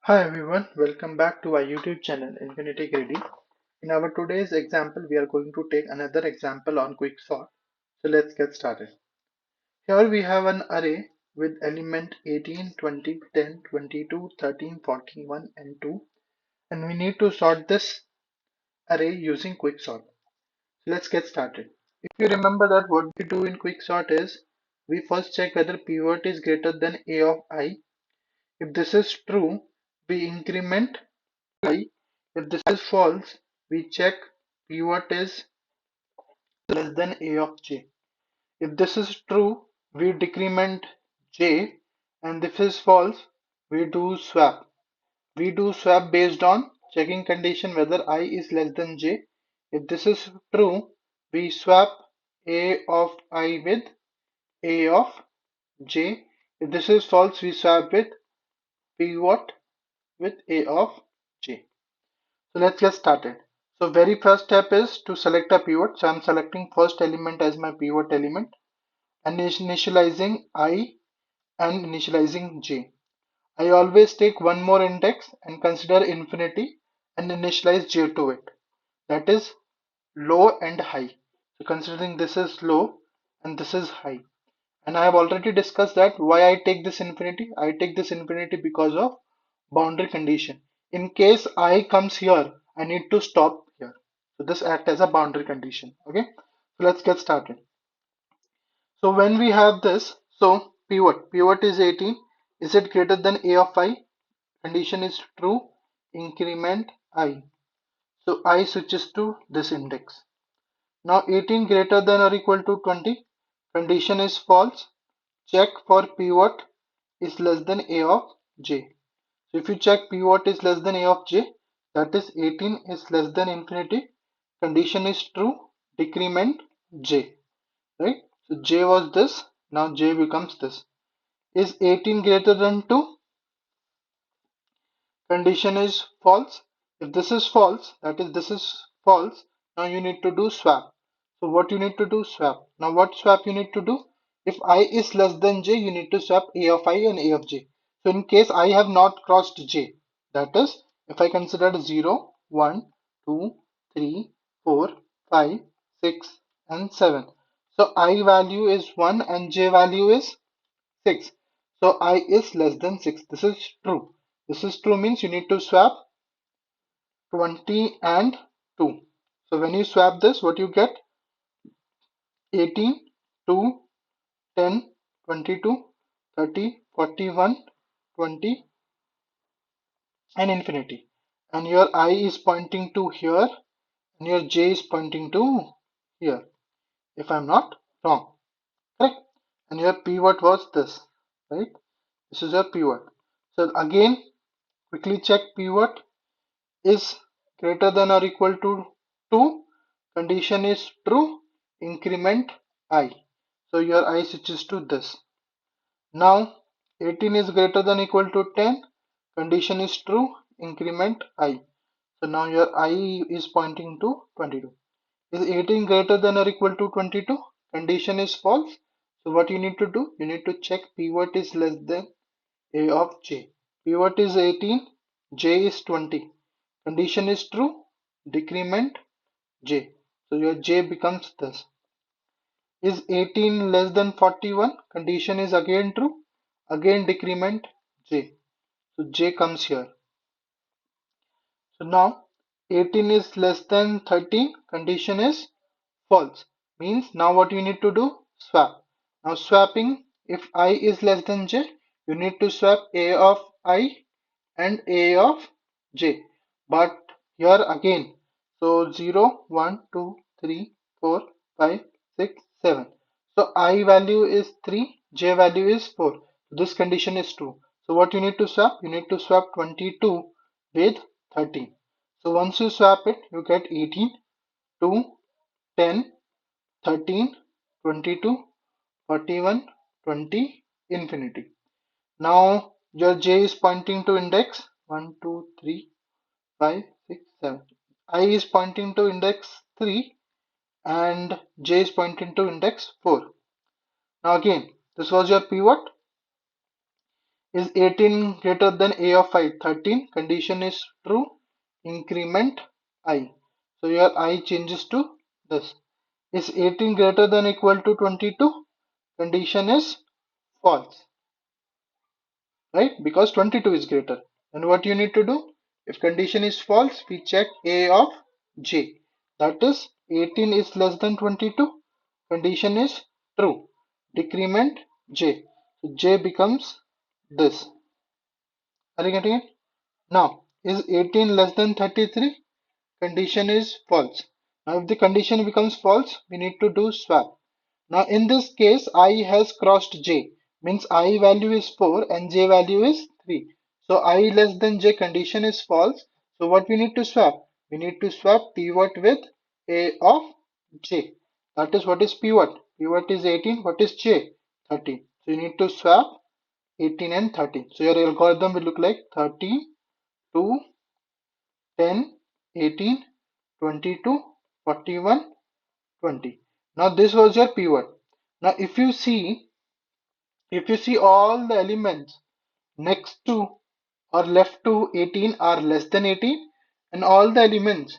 Hi everyone, welcome back to our YouTube channel InfinityGreedy. In our today's example, we are going to take another example on quick sort. So let's get started. Here we have an array with element 18, 20, 10, 22, 13, 41 and 2, and we need to sort this array using quick sort. So let's get started. If you remember that what we do in quick sort is we first check whether pivot is greater than a of I. If this is true, we increment I. If this is false, we check pivot is less than a of j. If this is true, we decrement j, and if this is false, we do swap. We do swap based on checking condition whether I is less than j. If this is true, we swap a of I with a of j. If this is false, we swap with pivot with a of j. So let's get started. So very first step is to select a pivot. So I'm selecting first element as my pivot element and initializing I and initializing j. I always take one more index and consider infinity and initialize j to it. That is low and high. So considering this is low and this is high. And I have already discussed that why I take this infinity. I take this infinity because of boundary condition. In case I comes here, I need to stop here. So this acts as a boundary condition. Okay. So let's get started. So when we have this, so pivot is 18. Is it greater than a of I? Condition is true. Increment I. So I switches to this index. Now 18 greater than or equal to 20. Condition is false. Check for pivot is less than a of j. So if you check pivot is less than a of j, that is 18 is less than infinity. Condition is true. Decrement j. Right? So j was this. Now j becomes this. Is 18 greater than 2? Condition is false. If this is false, that is this is false, now you need to do swap. So what you need to do? Swap. Now what swap you need to do? If I is less than j, you need to swap a of I and a of j. So in case I have not crossed j, that is if I consider 0, 1, 2, 3, 4, 5, 6 and 7. So I value is 1 and j value is 6. So I is less than 6. This is true. This is true means you need to swap 20 and 2. So when you swap this, what you get? 18, 2, 10, 22, 30, 41, 20 and infinity. And your I is pointing to here and your j is pointing to here, if I'm not wrong. Correct? And your pivot was this, right? This is your pivot. So again, quickly check pivot is greater than or equal to 2. Condition is true. Increment I. So your I switches to this. Now 18 is greater than or equal to 10. Condition is true. Increment I. So now your I is pointing to 22. Is 18 greater than or equal to 22? Condition is false. So what you need to do? You need to check pivot is less than a of j. Pivot is 18, j is 20. Condition is true. Decrement j. So your j becomes this. Is 18 less than 41? Condition is again true. Again decrement j. So j comes here. So now 18 is less than 13. Condition is false. Means now what you need to do? Swap. Now swapping, if I is less than j, you need to swap a of I and a of j. But here again, so 0, 1, 2, 3, 4, 5, 6, 7. So I value is 3, j value is 4. This condition is true. So what you need to swap? You need to swap 22 with 13. So once you swap it, you get 18, 2, 10, 13, 22, 41, 20, infinity. Now your j is pointing to index 1, 2, 3, 5, 6, 7. I is pointing to index 3 and j is pointing to index 4. Now again, this was your pivot. Is 18 greater than a of I? 13. Condition is true. Increment I. So your I changes to this. Is 18 greater than equal to 22? Condition is false, right? Because 22 is greater. And what you need to do? If condition is false, we check A of J. That is 18 is less than 22. Condition is true. Decrement J. So J becomes this. Are you getting it? Now, is 18 less than 33? Condition is false. Now, if the condition becomes false, we need to do swap. Now, in this case, I has crossed J, means I value is 4 and J value is 3. So, I less than J condition is false. So, what we need to swap? We need to swap pivot with A of J. That is what is pivot. Pivot is 18. What is J? 13. So, you need to swap 18 and 13. So, your algorithm will look like 13, 2, 10, 18, 22, 41, 20. Now this was your pivot. Now if you see all the elements next to or left to 18 are less than 18 and all the elements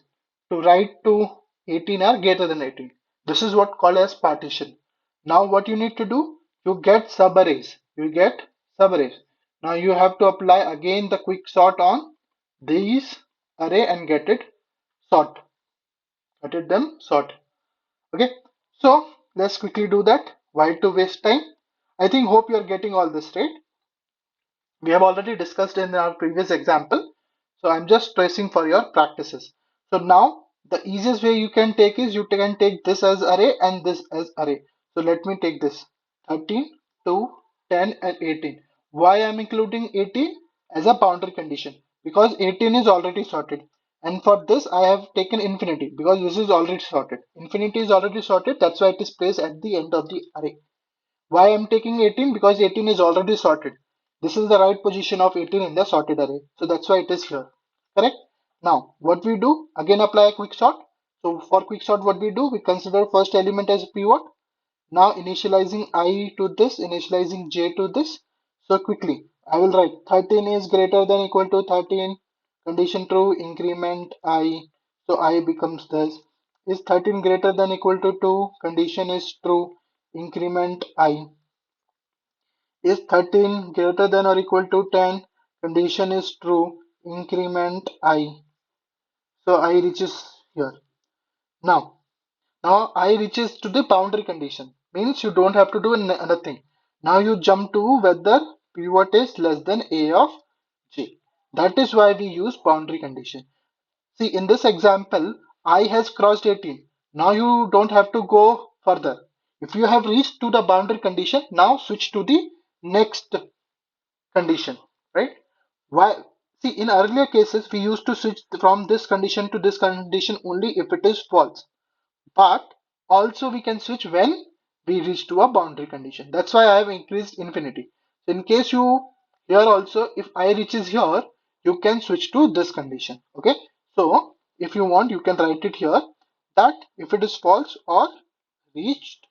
to right to 18 are greater than 18. This is what called as partition. Now what you need to do? You get subarrays. You get subarrays. Now you have to apply again the quick sort on these array and get it sort. Get it them sort. Okay. So let's quickly do that. Why to waste time? I think hope you are getting all this right. We have already discussed in our previous example. So I'm just tracing for your practices. So now the easiest way you can take is you can take this as array and this as array. So let me take this 13, 2, 10 and 18. Why I'm including 18 as a boundary condition? Because 18 is already sorted. And for this I have taken infinity because this is already sorted. Infinity is already sorted. That's why it is placed at the end of the array. Why I'm taking 18? Because 18 is already sorted. This is the right position of 18 in the sorted array. So that's why it is here. Correct? Now, what we do? Again apply a quick sort. So for quick sort, what we do? We consider first element as pivot. Now initializing I to this, initializing j to this. So quickly, I will write 13 is greater than equal to 13. Condition true, increment I. So I becomes this. Is 13 greater than equal to 2? Condition is true, increment I. Is 13 greater than or equal to 10? Condition is true, increment I. So I reaches here. Now, now I reaches to the boundary condition. Means you don't have to do anything. Now you jump to whether pivot is less than A of J. That is why we use boundary condition. See, in this example, I has crossed 18. Now you don't have to go further. If you have reached to the boundary condition, now switch to the next condition, right? Why? See, in earlier cases, we used to switch from this condition to this condition only if it is false. But also we can switch when we reach to a boundary condition. That's why I have increased infinity. So in case you here also, if I reaches here, you can switch to this condition. Okay. So if you want, you can write it here that if it is false or reached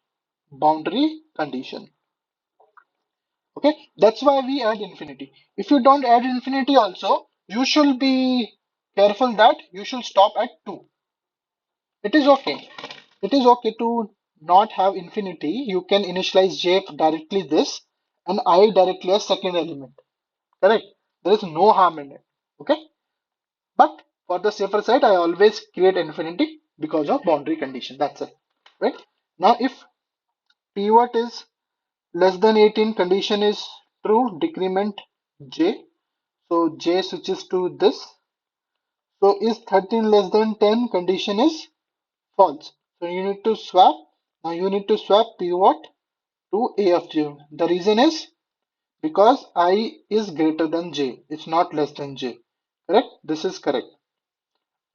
boundary condition. Okay, that's why we add infinity. If you don't add infinity also, you should be careful that you should stop at 2. It is okay. It is okay to not have infinity. You can initialize j directly this and I directly as second element. Correct? There is no harm in it. Okay? But for the safer side, I always create infinity because of boundary condition. That's it. Right? Now if pivot is less than 18, condition is true, decrement j. So j switches to this. So is 13 less than 10? Condition is false. So you need to swap. Now you need to swap pivot to a of j. The reason is because I is greater than j. It's not less than j. Correct? This is correct.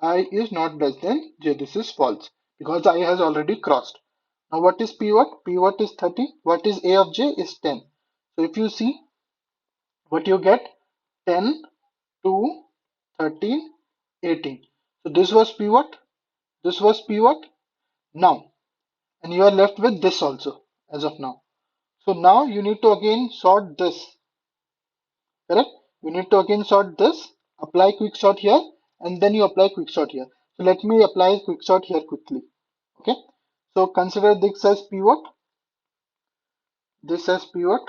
I is not less than j. This is false because I has already crossed. Now what is pivot? Pivot is 30. What is a of j? Is 10. So if you see what you get, 10, 2, 13, 18. So this was pivot. This was pivot. Now, and you are left with this also as of now. So now you need to again sort this. correct? You need to again sort this, apply quick sort here, and then you apply quick sort here. So let me apply quick sort here quickly. Okay. So consider this as pivot, this as pivot,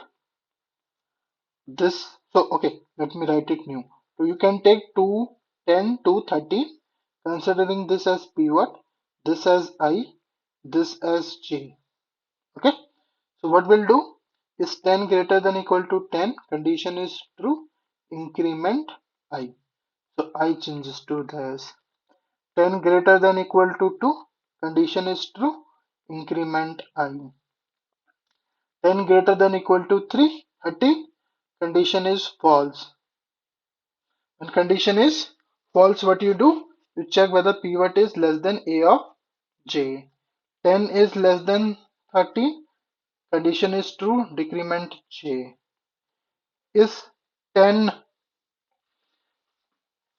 this. So okay, let me write it new. So you can take 2, 10 to 30, considering this as pivot, this as I, this as J. Okay. So what we'll do is 10 greater than equal to 10, condition is true, increment I. So I changes to this. 10 greater than equal to 2, condition is true, increment I. 10 greater than equal to 3, 30, condition is false. When condition is false, what you do? You check whether pivot is less than A of J. 10 is less than 30, condition is true, decrement J. Is 10,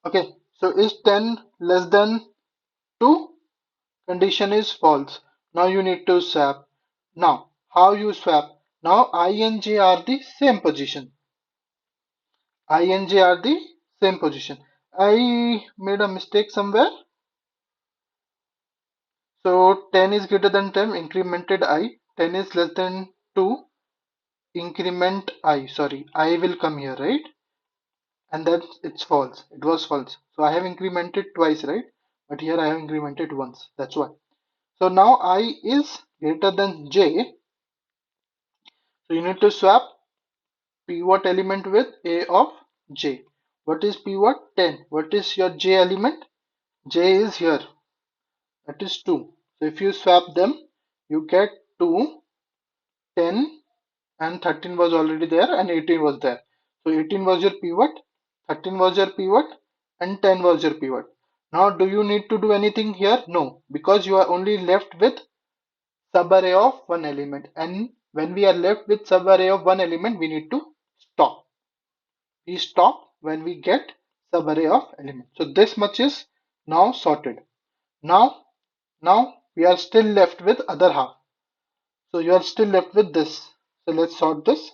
okay, so is 10 less than 2? Condition is false. Now you need to swap. Now, how you swap? Now I and J are the same position. I and J are the same position. I made a mistake somewhere. So 10 is greater than 10, incremented I. 10 is less than 2, increment I. Sorry, I will come here, right? And that it's false. It was false. So I have incremented twice, right? But here I have incremented once. That's why. So now I is greater than J. So you need to swap pivot element with A of J. What is pivot? 10. What is your J element? J is here. That is 2. So if you swap them, you get 2, 10, and 13 was already there, and 18 was there. So 18 was your pivot, 13 was your pivot, and 10 was your pivot. Now do you need to do anything here? No, because you are only left with subarray of one element, and when we are left with subarray of one element, we need to stop. We stop when we get subarray of element. So this much is now sorted. Now we are still left with other half. So you are still left with this. So let's sort this.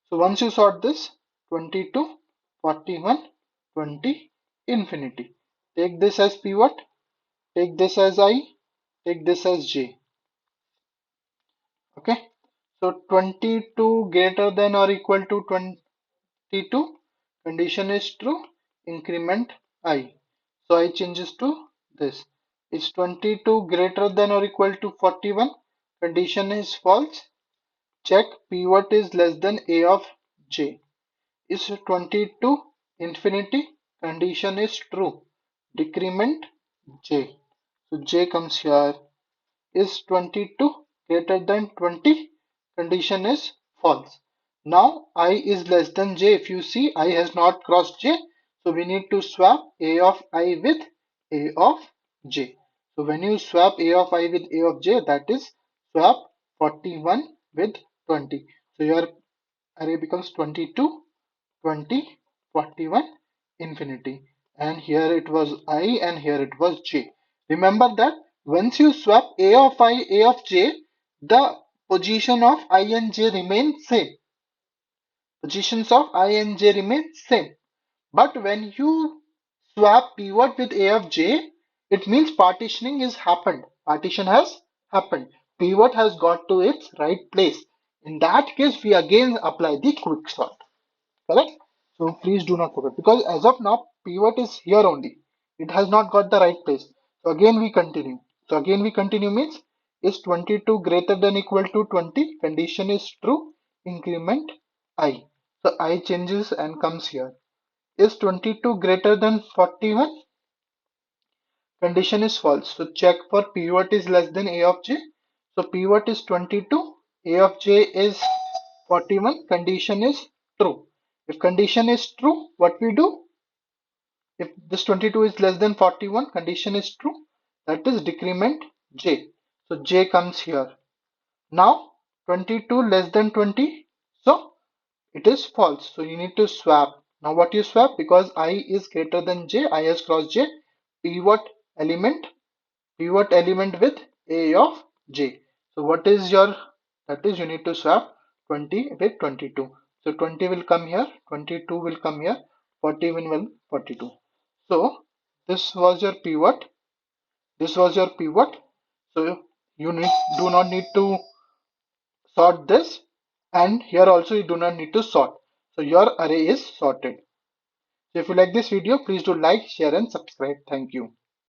So once you sort this, 22, 41, 20, infinity. Take this as pivot, take this as I, take this as J. Okay. So 22 greater than or equal to 22, condition is true, increment I. So I changes to this. Is 22 greater than or equal to 41, condition is false. Check pivot is less than A of J. Is 22 infinity, condition is true, decrement J. So J comes here. Is 22 greater than 20? Condition is false. Now I is less than J. If you see, I has not crossed J. So we need to swap A of I with A of J. So when you swap A of I with A of J, that is swap 41 with 20. So your array becomes 22, 20, 41, infinity. And here it was I and here it was J. Remember that once you swap A of I, A of J, the position of I and J remain same. Positions of I and J remain same. But when you swap pivot with A of J, it means partitioning is happened. Partition has happened. Pivot has got to its right place. In that case, we again apply the quick sort. Correct? So please do not forget, because as of now pivot is here only. It has not got the right place. So again we continue. So again we continue means is 22 greater than equal to 20? Condition is true. Increment I. So I changes and comes here. Is 22 greater than 41? Condition is false. So check for pivot is less than A of J. So pivot is 22. A of J is 41. Condition is true. If condition is true, what we do? If this 22 is less than 41, condition is true. That is decrement J. So J comes here. Now 22 less than 20. So it is false. So you need to swap. Now what you swap? Because I is greater than J, I has crossed J. Pivot element with A of J. So what is your, that is you need to swap 20 with 22. So 20 will come here, 22 will come here, 41 will 42. So this was your pivot. This was your pivot. So you do not need to sort this, and here also you do not need to sort. So your array is sorted. So if you like this video, please do like, share and subscribe. Thank you.